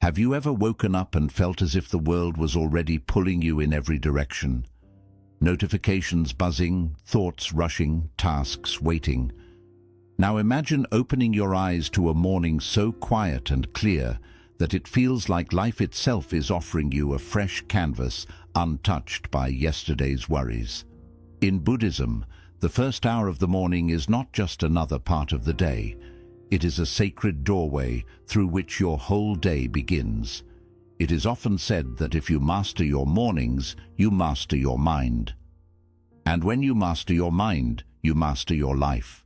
Have you ever woken up and felt as if the world was already pulling you in every direction? Notifications buzzing, thoughts rushing, tasks waiting. Now imagine opening your eyes to a morning so quiet and clear that it feels like life itself is offering you a fresh canvas untouched by yesterday's worries. In Buddhism, the first hour of the morning is not just another part of the day. It is a sacred doorway through which your whole day begins. It is often said that if you master your mornings, you master your mind. And when you master your mind, you master your life.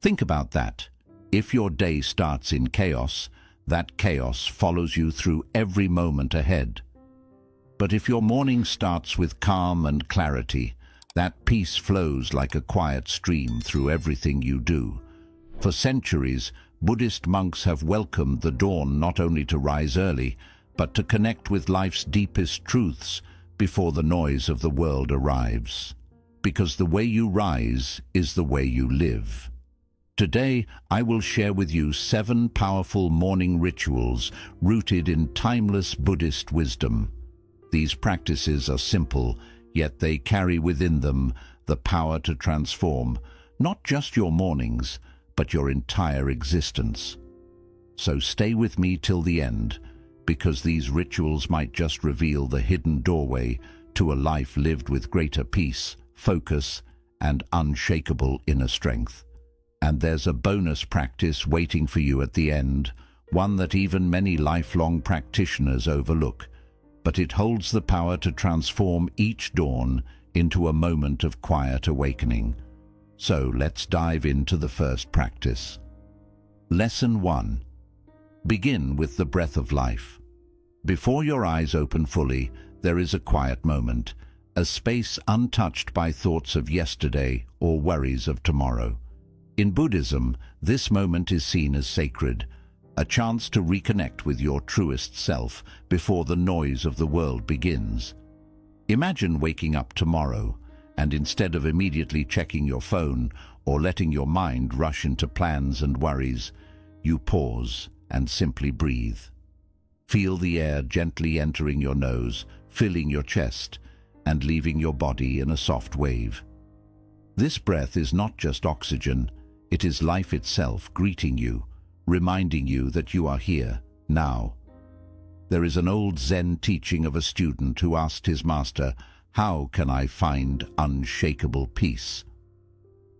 Think about that. If your day starts in chaos, that chaos follows you through every moment ahead. But if your morning starts with calm and clarity, that peace flows like a quiet stream through everything you do. For centuries, Buddhist monks have welcomed the dawn not only to rise early, but to connect with life's deepest truths before the noise of the world arrives. Because the way you rise is the way you live. Today, I will share with you 7 powerful morning rituals rooted in timeless Buddhist wisdom. These practices are simple, yet they carry within them the power to transform not just your mornings, but your entire existence. So stay with me till the end, because these rituals might just reveal the hidden doorway to a life lived with greater peace, focus, and unshakable inner strength. And there's a bonus practice waiting for you at the end, one that even many lifelong practitioners overlook, but it holds the power to transform each dawn into a moment of quiet awakening. So let's dive into the first practice. Lesson 1. Begin with the breath of life. Before your eyes open fully, there is a quiet moment, a space untouched by thoughts of yesterday or worries of tomorrow. In Buddhism, this moment is seen as sacred, a chance to reconnect with your truest self before the noise of the world begins. Imagine waking up tomorrow, and instead of immediately checking your phone or letting your mind rush into plans and worries, you pause and simply breathe. Feel the air gently entering your nose, filling your chest, and leaving your body in a soft wave. This breath is not just oxygen, it is life itself greeting you, reminding you that you are here, now. There is an old Zen teaching of a student who asked his master, "How can I find unshakable peace?"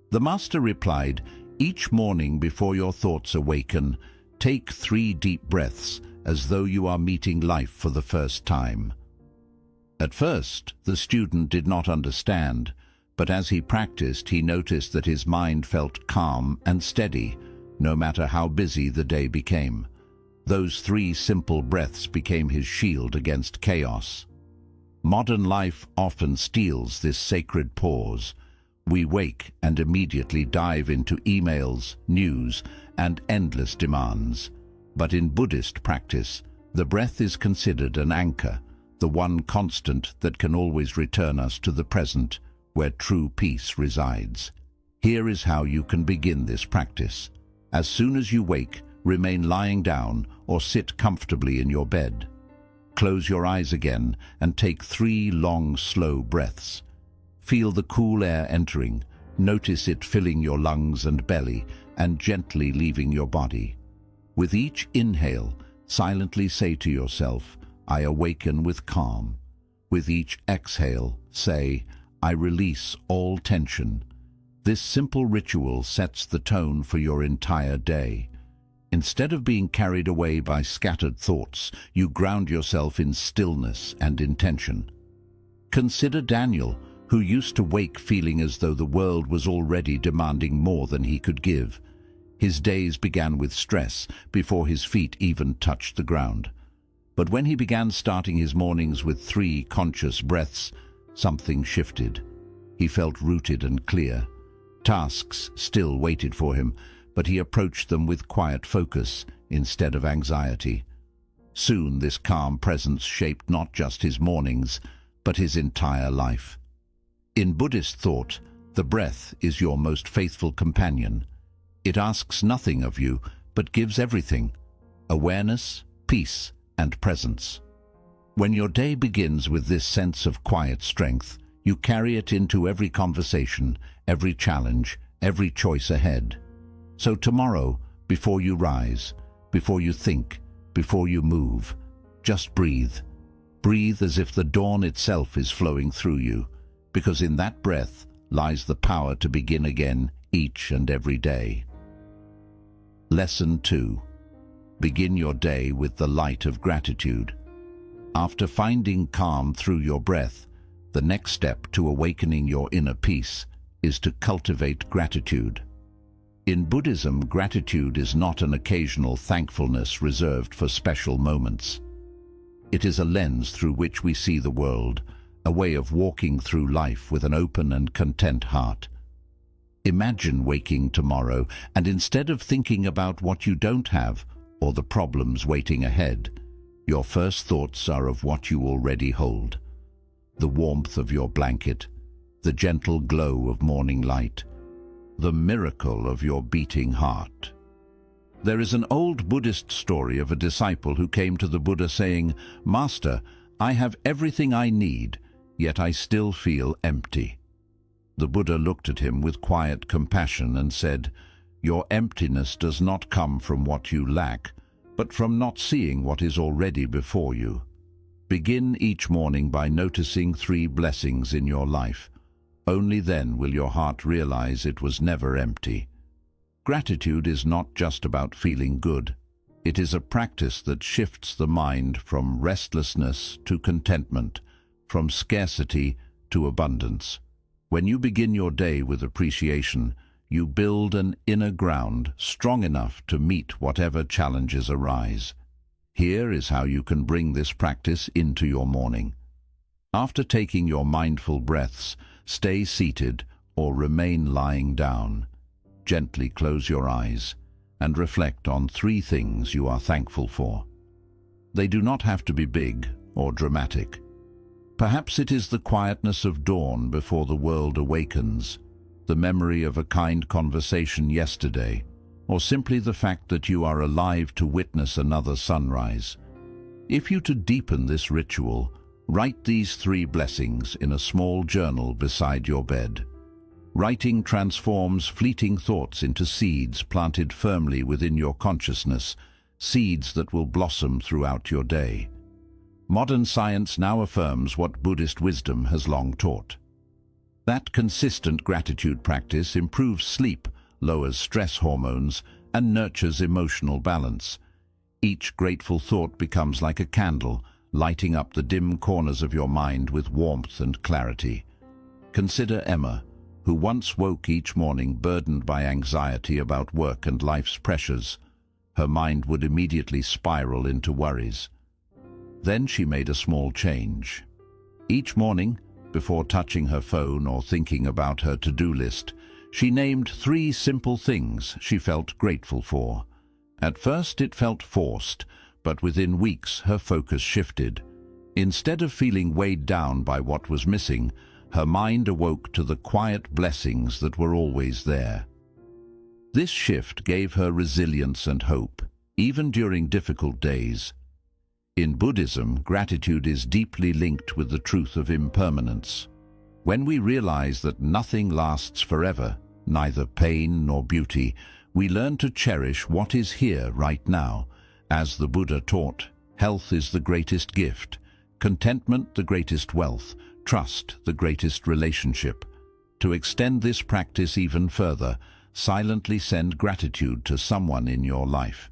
The master replied, "Each morning before your thoughts awaken, take 3 deep breaths as though you are meeting life for the first time." At first, the student did not understand, but as he practiced, he noticed that his mind felt calm and steady, no matter how busy the day became. Those 3 simple breaths became his shield against chaos. Modern life often steals this sacred pause. We wake and immediately dive into emails, news, and endless demands. But in Buddhist practice, the breath is considered an anchor, the one constant that can always return us to the present, where true peace resides. Here is how you can begin this practice. As soon as you wake, remain lying down or sit comfortably in your bed. Close your eyes again and take 3 long, slow breaths. Feel the cool air entering, notice it filling your lungs and belly, and gently leaving your body. With each inhale, silently say to yourself, "I awaken with calm." With each exhale, say, "I release all tension." This simple ritual sets the tone for your entire day. Instead of being carried away by scattered thoughts, you ground yourself in stillness and intention. Consider Daniel, who used to wake feeling as though the world was already demanding more than he could give. His days began with stress before his feet even touched the ground. But when he began starting his mornings with 3 conscious breaths, something shifted. He felt rooted and clear. Tasks still waited for him, but he approached them with quiet focus instead of anxiety. Soon this calm presence shaped not just his mornings, but his entire life. In Buddhist thought, the breath is your most faithful companion. It asks nothing of you, but gives everything: awareness, peace, and presence. When your day begins with this sense of quiet strength, you carry it into every conversation, every challenge, every choice ahead. So tomorrow, before you rise, before you think, before you move, just breathe. Breathe as if the dawn itself is flowing through you, because in that breath lies the power to begin again each and every day. Lesson 2. Begin your day with the light of gratitude. After finding calm through your breath, the next step to awakening your inner peace is to cultivate gratitude. In Buddhism, gratitude is not an occasional thankfulness reserved for special moments. It is a lens through which we see the world, a way of walking through life with an open and content heart. Imagine waking tomorrow, and instead of thinking about what you don't have or the problems waiting ahead, your first thoughts are of what you already hold. The warmth of your blanket, the gentle glow of morning light, the miracle of your beating heart. There is an old Buddhist story of a disciple who came to the Buddha saying, "Master, I have everything I need, yet I still feel empty." The Buddha looked at him with quiet compassion and said, "Your emptiness does not come from what you lack, but from not seeing what is already before you. Begin each morning by noticing 3 blessings in your life. Only then will your heart realize it was never empty." Gratitude is not just about feeling good. It is a practice that shifts the mind from restlessness to contentment, from scarcity to abundance. When you begin your day with appreciation, you build an inner ground strong enough to meet whatever challenges arise. Here is how you can bring this practice into your morning. After taking your mindful breaths, stay seated or remain lying down. Gently close your eyes and reflect on 3 things you are thankful for. They do not have to be big or dramatic. Perhaps it is the quietness of dawn before the world awakens, the memory of a kind conversation yesterday, or simply the fact that you are alive to witness another sunrise. If you to deepen this ritual, write these 3 blessings in a small journal beside your bed. Writing transforms fleeting thoughts into seeds planted firmly within your consciousness, seeds that will blossom throughout your day. Modern science now affirms what Buddhist wisdom has long taught. That consistent gratitude practice improves sleep, lowers stress hormones, and nurtures emotional balance. Each grateful thought becomes like a candle, lighting up the dim corners of your mind with warmth and clarity. Consider Emma, who once woke each morning burdened by anxiety about work and life's pressures. Her mind would immediately spiral into worries. Then she made a small change. Each morning, before touching her phone or thinking about her to-do list, she named 3 simple things she felt grateful for. At first it felt forced, but within weeks her focus shifted. Instead of feeling weighed down by what was missing, her mind awoke to the quiet blessings that were always there. This shift gave her resilience and hope, even during difficult days. In Buddhism, gratitude is deeply linked with the truth of impermanence. When we realize that nothing lasts forever, neither pain nor beauty, we learn to cherish what is here right now. As the Buddha taught, health is the greatest gift, contentment the greatest wealth, trust the greatest relationship. To extend this practice even further, silently send gratitude to someone in your life.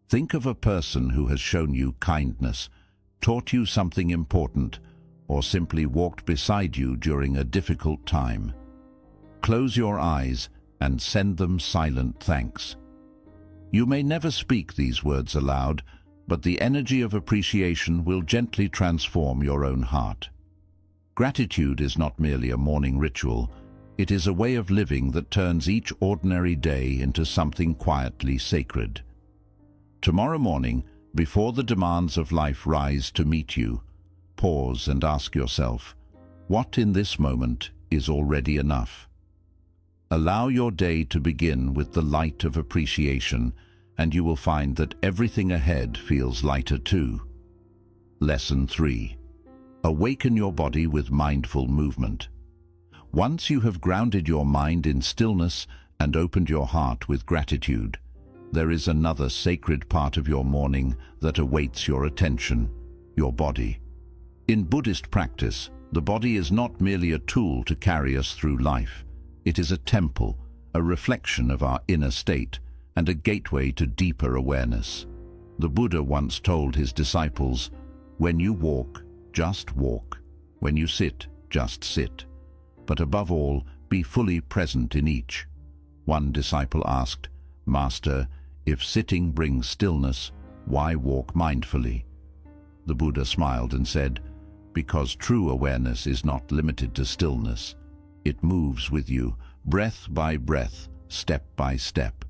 Think of a person who has shown you kindness, taught you something important, or simply walked beside you during a difficult time. Close your eyes and send them silent thanks. You may never speak these words aloud, but the energy of appreciation will gently transform your own heart. Gratitude is not merely a morning ritual, it is a way of living that turns each ordinary day into something quietly sacred. Tomorrow morning, before the demands of life rise to meet you, pause and ask yourself, what in this moment is already enough? Allow your day to begin with the light of appreciation, and you will find that everything ahead feels lighter too. Lesson 3. Awaken your body with mindful movement. Once you have grounded your mind in stillness and opened your heart with gratitude, there is another sacred part of your morning that awaits your attention, your body. In Buddhist practice, the body is not merely a tool to carry us through life. It is a temple, a reflection of our inner state, and a gateway to deeper awareness. The Buddha once told his disciples, "When you walk, just walk. When you sit, just sit. But above all, be fully present in each." One disciple asked, "Master, if sitting brings stillness, why walk mindfully?" The Buddha smiled and said, "Because true awareness is not limited to stillness. It moves with you, breath by breath, step by step.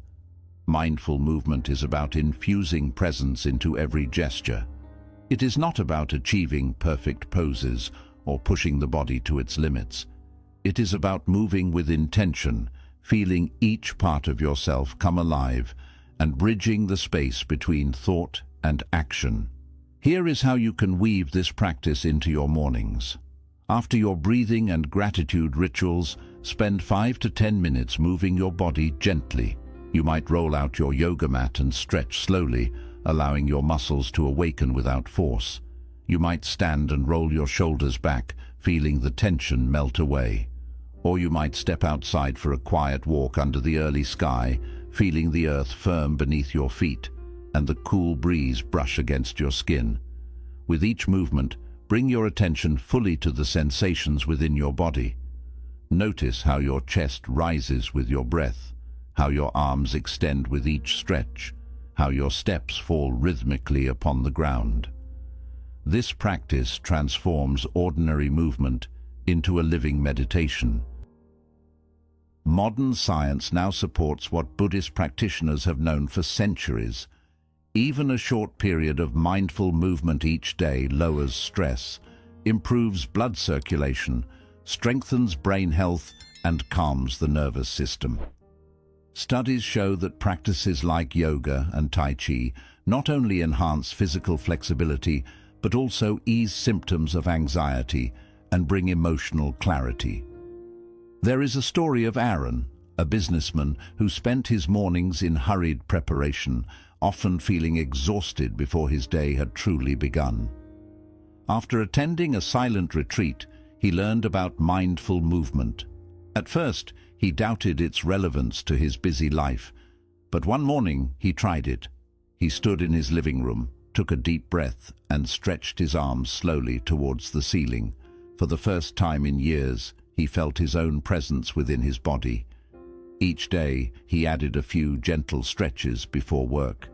Mindful movement is about infusing presence into every gesture. It is not about achieving perfect poses or pushing the body to its limits. It is about moving with intention, feeling each part of yourself come alive, and bridging the space between thought and action. Here is how you can weave this practice into your mornings. After your breathing and gratitude rituals, spend 5 to 10 minutes moving your body gently. You might roll out your yoga mat and stretch slowly, allowing your muscles to awaken without force. You might stand and roll your shoulders back, feeling the tension melt away. Or you might step outside for a quiet walk under the early sky, feeling the earth firm beneath your feet and the cool breeze brush against your skin. With each movement, bring your attention fully to the sensations within your body. Notice how your chest rises with your breath, how your arms extend with each stretch, how your steps fall rhythmically upon the ground. This practice transforms ordinary movement into a living meditation. Modern science now supports what Buddhist practitioners have known for centuries. Even a short period of mindful movement each day lowers stress, improves blood circulation, strengthens brain health, and calms the nervous system. Studies show that practices like yoga and Tai Chi not only enhance physical flexibility, but also ease symptoms of anxiety and bring emotional clarity. There is a story of Aaron, a businessman who spent his mornings in hurried preparation, often feeling exhausted before his day had truly begun. After attending a silent retreat, he learned about mindful movement. At first, he doubted its relevance to his busy life, but one morning he tried it. He stood in his living room, took a deep breath, and stretched his arms slowly towards the ceiling. For the first time in years, he felt his own presence within his body. Each day, he added a few gentle stretches before work.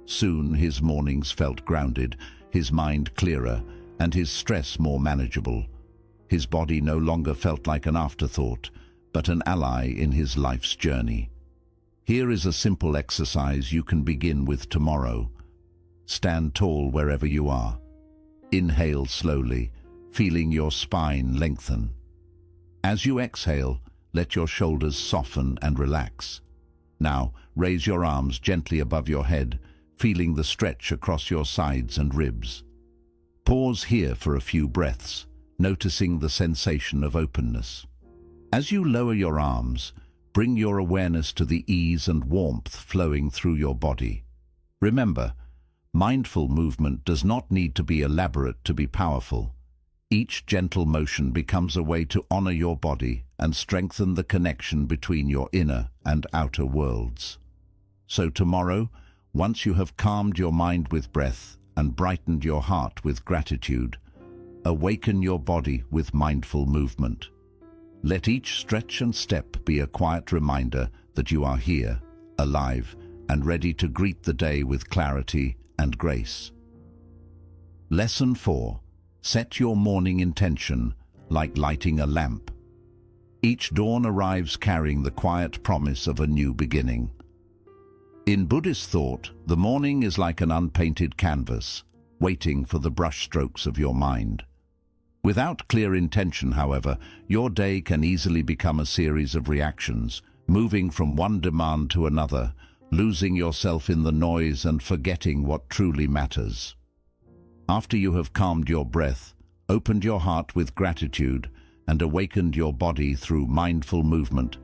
Soon, his mornings felt grounded, his mind clearer, and his stress more manageable. His body no longer felt like an afterthought, but an ally in his life's journey. Here is a simple exercise you can begin with tomorrow. Stand tall wherever you are. Inhale slowly, feeling your spine lengthen. As you exhale, let your shoulders soften and relax. Now, raise your arms gently above your head, feeling the stretch across your sides and ribs. Pause here for a few breaths, noticing the sensation of openness. As you lower your arms, bring your awareness to the ease and warmth flowing through your body. Remember, mindful movement does not need to be elaborate to be powerful. Each gentle motion becomes a way to honor your body and strengthen the connection between your inner and outer worlds. So tomorrow, once you have calmed your mind with breath and brightened your heart with gratitude, awaken your body with mindful movement. Let each stretch and step be a quiet reminder that you are here, alive, and ready to greet the day with clarity and grace. Lesson 4. Set your morning intention like lighting a lamp. Each dawn arrives carrying the quiet promise of a new beginning. In Buddhist thought, the morning is like an unpainted canvas, waiting for the brushstrokes of your mind. Without clear intention, however, your day can easily become a series of reactions, moving from one demand to another, losing yourself in the noise and forgetting what truly matters. After you have calmed your breath, opened your heart with gratitude, and awakened your body through mindful movement,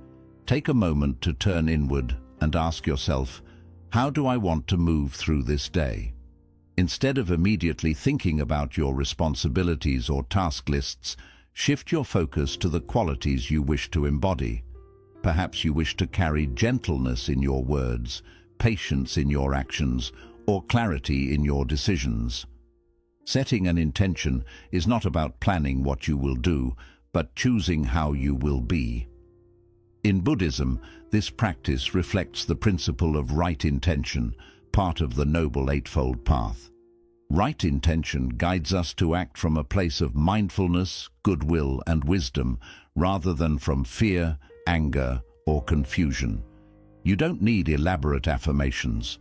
take a moment to turn inward and ask yourself, how do I want to move through this day? Instead of immediately thinking about your responsibilities or task lists, shift your focus to the qualities you wish to embody. Perhaps you wish to carry gentleness in your words, patience in your actions, or clarity in your decisions. Setting an intention is not about planning what you will do, but choosing how you will be. In Buddhism, this practice reflects the principle of right intention, part of the Noble Eightfold Path. Right intention guides us to act from a place of mindfulness, goodwill, and wisdom, rather than from fear, anger, or confusion. You don't need elaborate affirmations.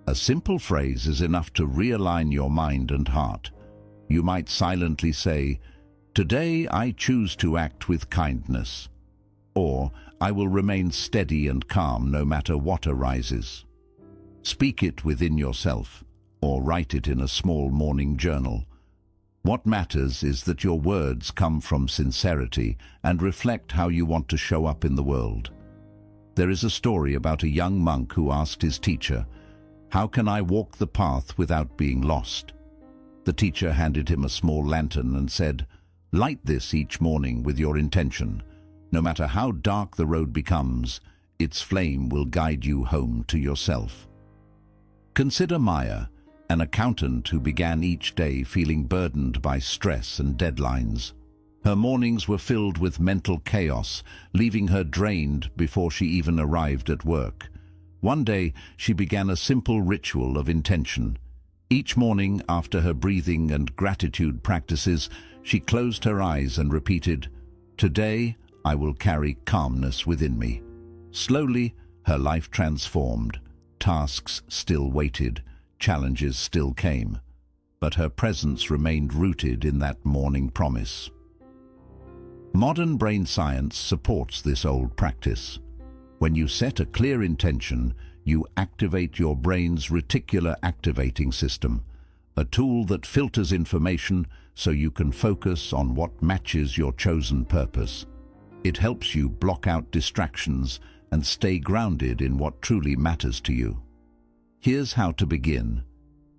A simple phrase is enough to realign your mind and heart. You might silently say, "Today I choose to act with kindness," or "I will remain steady and calm no matter what arises." Speak it within yourself, or write it in a small morning journal. What matters is that your words come from sincerity and reflect how you want to show up in the world. There is a story about a young monk who asked his teacher, "How can I walk the path without being lost?" The teacher handed him a small lantern and said, "Light this each morning with your intention. No matter how dark the road becomes, its flame will guide you home to yourself." Consider Maya, an accountant who began each day feeling burdened by stress and deadlines. Her mornings were filled with mental chaos, leaving her drained before she even arrived at work. One day, she began a simple ritual of intention. Each morning, after her breathing and gratitude practices, she closed her eyes and repeated, "Today, I will carry calmness within me." Slowly, her life transformed. Tasks still waited, challenges still came, but her presence remained rooted in that morning promise. Modern brain science supports this old practice. When you set a clear intention, you activate your brain's reticular activating system, a tool that filters information so you can focus on what matches your chosen purpose. It helps you block out distractions and stay grounded in what truly matters to you. Here's how to begin.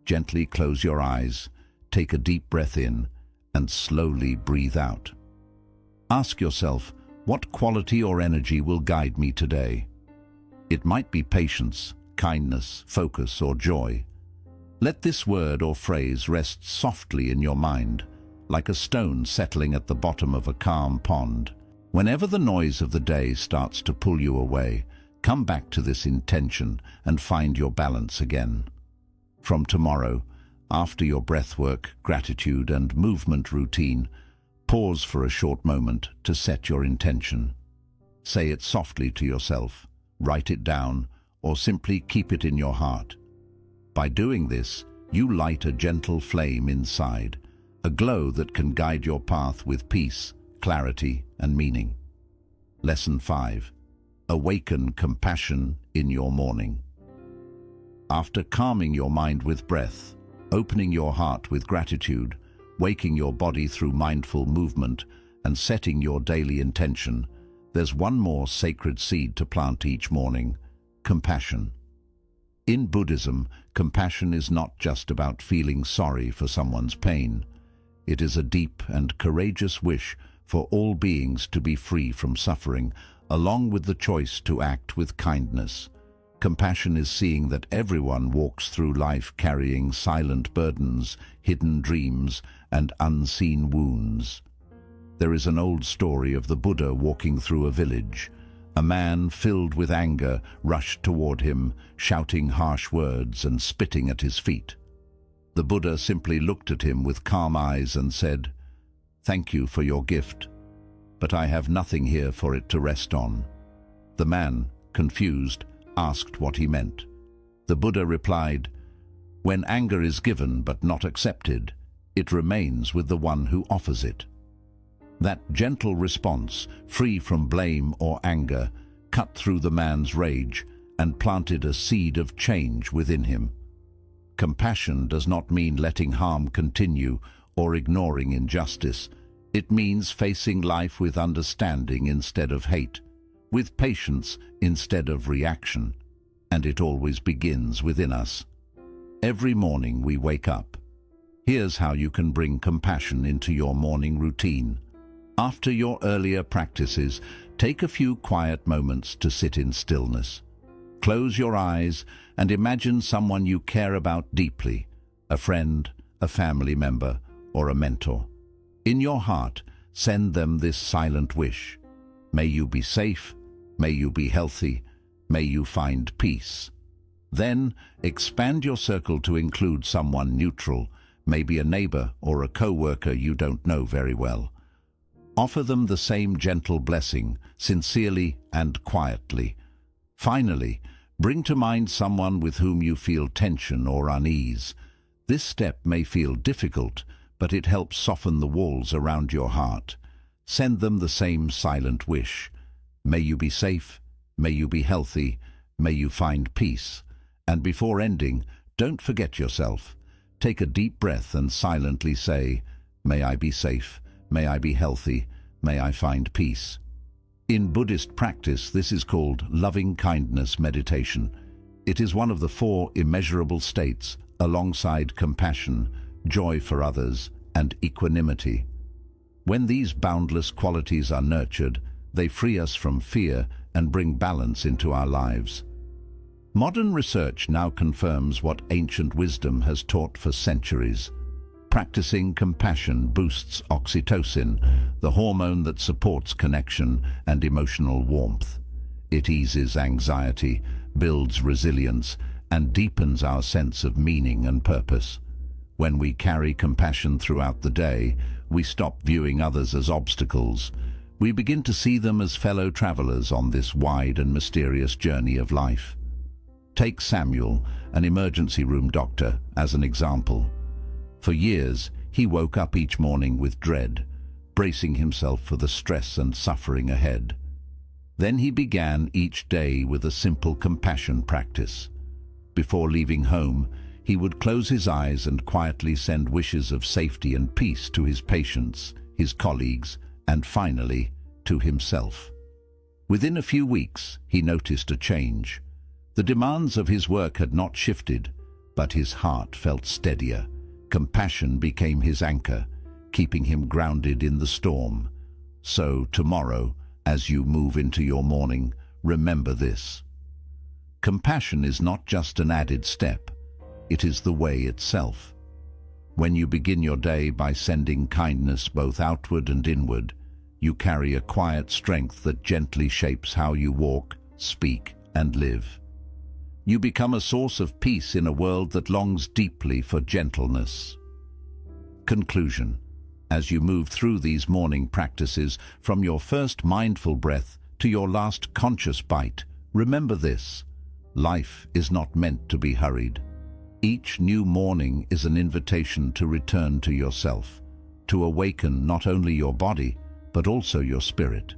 Gently close your eyes, take a deep breath in, and slowly breathe out. Ask yourself, what quality or energy will guide me today? It might be patience, kindness, focus, or joy. Let this word or phrase rest softly in your mind, like a stone settling at the bottom of a calm pond. Whenever the noise of the day starts to pull you away, come back to this intention and find your balance again. From tomorrow, after your breathwork, gratitude, and movement routine, pause for a short moment to set your intention. Say it softly to yourself, write it down, or simply keep it in your heart. By doing this, you light a gentle flame inside, a glow that can guide your path with peace, clarity, and meaning. Lesson 5. Awaken compassion in your morning. After calming your mind with breath, opening your heart with gratitude, waking your body through mindful movement, and setting your daily intention, there's one more sacred seed to plant each morning: compassion. In Buddhism, compassion is not just about feeling sorry for someone's pain. It is a deep and courageous wish for all beings to be free from suffering, along with the choice to act with kindness. Compassion is seeing that everyone walks through life carrying silent burdens, hidden dreams, and unseen wounds. There is an old story of the Buddha walking through a village. A man filled with anger rushed toward him, shouting harsh words and spitting at his feet. The Buddha simply looked at him with calm eyes and said, "Thank you for your gift, but I have nothing here for it to rest on." The man, confused, asked what he meant. The Buddha replied, "When anger is given but not accepted, it remains with the one who offers it." That gentle response, free from blame or anger, cut through the man's rage and planted a seed of change within him. Compassion does not mean letting harm continue or ignoring injustice. It means facing life with understanding instead of hate, with patience instead of reaction. And it always begins within us. Every morning we wake up. Here's how you can bring compassion into your morning routine. After your earlier practices, take a few quiet moments to sit in stillness. Close your eyes and imagine someone you care about deeply, a friend, a family member, or a mentor. In your heart, send them this silent wish. May you be safe, may you be healthy, may you find peace. Then, expand your circle to include someone neutral, maybe a neighbor or a co-worker you don't know very well. Offer them the same gentle blessing, sincerely and quietly. Finally, bring to mind someone with whom you feel tension or unease. This step may feel difficult, but it helps soften the walls around your heart. Send them the same silent wish. May you be safe, may you be healthy, may you find peace. And before ending, don't forget yourself. Take a deep breath and silently say, may I be safe, may I be healthy, may I find peace. In Buddhist practice, this is called loving-kindness meditation. It is one of the 4 immeasurable states, alongside compassion, joy for others, and equanimity. When these boundless qualities are nurtured, they free us from fear and bring balance into our lives. Modern research now confirms what ancient wisdom has taught for centuries. Practicing compassion boosts oxytocin, the hormone that supports connection and emotional warmth. It eases anxiety, builds resilience, and deepens our sense of meaning and purpose. When we carry compassion throughout the day, we stop viewing others as obstacles. We begin to see them as fellow travelers on this wide and mysterious journey of life. Take Samuel, an emergency room doctor, as an example. For years, he woke up each morning with dread, bracing himself for the stress and suffering ahead. Then he began each day with a simple compassion practice. Before leaving home, he would close his eyes and quietly send wishes of safety and peace to his patients, his colleagues, and finally, to himself. Within a few weeks, he noticed a change. The demands of his work had not shifted, but his heart felt steadier. Compassion became his anchor, keeping him grounded in the storm. So, tomorrow, as you move into your morning, remember this. Compassion is not just an added step, it is the way itself. When you begin your day by sending kindness both outward and inward, you carry a quiet strength that gently shapes how you walk, speak, and live. You become a source of peace in a world that longs deeply for gentleness. Conclusion. As you move through these morning practices, from your first mindful breath to your last conscious bite, remember this: life is not meant to be hurried. Each new morning is an invitation to return to yourself, to awaken not only your body, but also your spirit.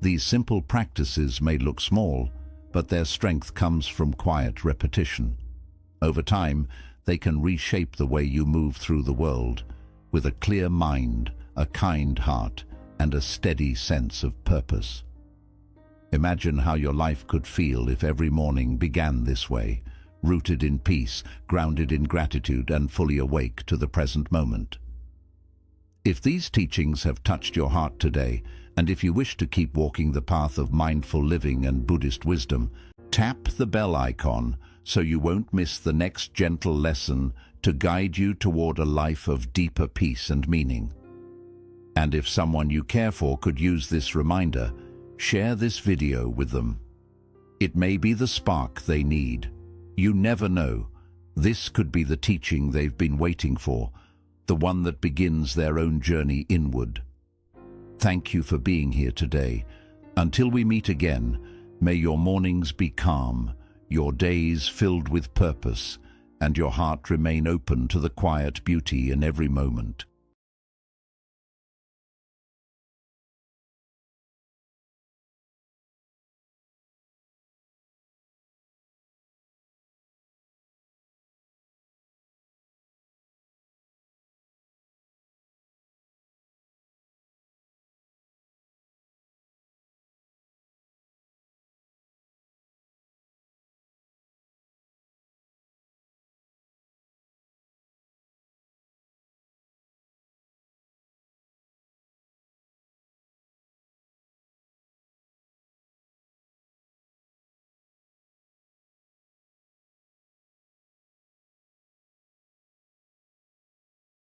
These simple practices may look small, but their strength comes from quiet repetition. Over time, they can reshape the way you move through the world, with a clear mind, a kind heart, and a steady sense of purpose. Imagine how your life could feel if every morning began this way, rooted in peace, grounded in gratitude, and fully awake to the present moment. If these teachings have touched your heart today, and if you wish to keep walking the path of mindful living and Buddhist wisdom, tap the bell icon so you won't miss the next gentle lesson to guide you toward a life of deeper peace and meaning. And if someone you care for could use this reminder, share this video with them. It may be the spark they need. You never know. This could be the teaching they've been waiting for, the one that begins their own journey inward. Thank you for being here today. Until we meet again, may your mornings be calm, your days filled with purpose, and your heart remain open to the quiet beauty in every moment.